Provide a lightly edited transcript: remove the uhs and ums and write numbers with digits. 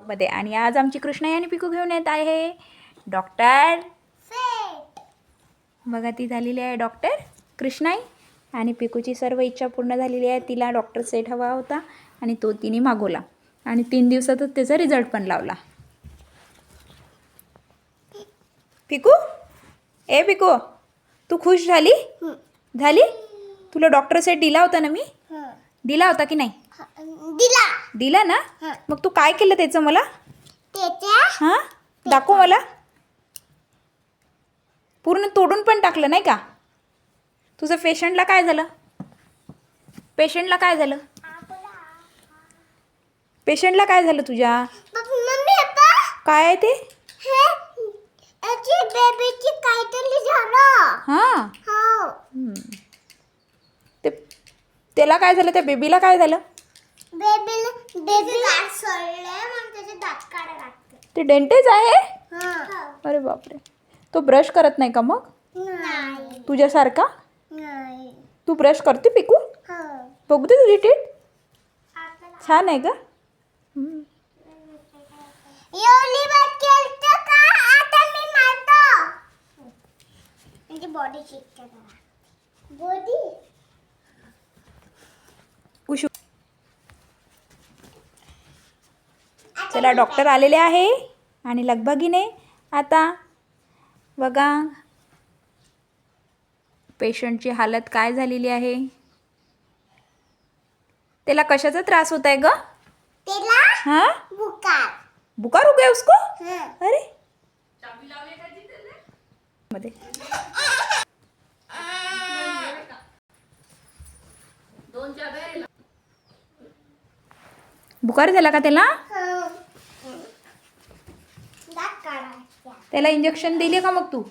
मध्ये आणि आज आमची कृष्णाई आणि पिकू घेऊन येत आहे डॉक्टर सेठ. बघा ती झालेली आहे डॉक्टर कृष्णाई आणि पिकूची सर्व इच्छा पूर्ण झालेली आहे. तिला डॉक्टर सेठ हवा होता आणि तो तिने मागवला आणि 3 दिवसातच त्याचा रिझल्ट पण लावला. पिकू ए पिकू तू खुश झाली? झाली? तुला डॉक्टर सेठ दिला होता ना मी? दिला होता की नाही? दिला ना? मग तू काय केलं त्याचं मला? हां दाखव मला. पूर्ण तोडून पण टाकलं नाही का? तुझं पेशंटला काय झालं? पेशंटला काय झालं? पेशंटला काय झालं तुझ्या? काय आहे ते? हां ते त्याला काय झालं? त्या बेबीला काय झालं? ते डेंटेज आहे? अरे बापरे. तो ब्रश करत नाही का मग? तुझ्यासारखा? तू ब्रश करते पिकू? बघू दे तुझी टीट. छान आहे का? बॉडी चेक करा. बॉडी उशू. चला डॉक्टर आलेले आहे आणि लगबगीने आता बघा पेशंटची हालत काय झालेली आहे. त्याला कशाचा त्रास होत आहे ग? हाँ बुखार हो गया उसको? अरे मध्ये बुखार झाला का त्याला? त्याला इंजेक्शन दिले का मग तू?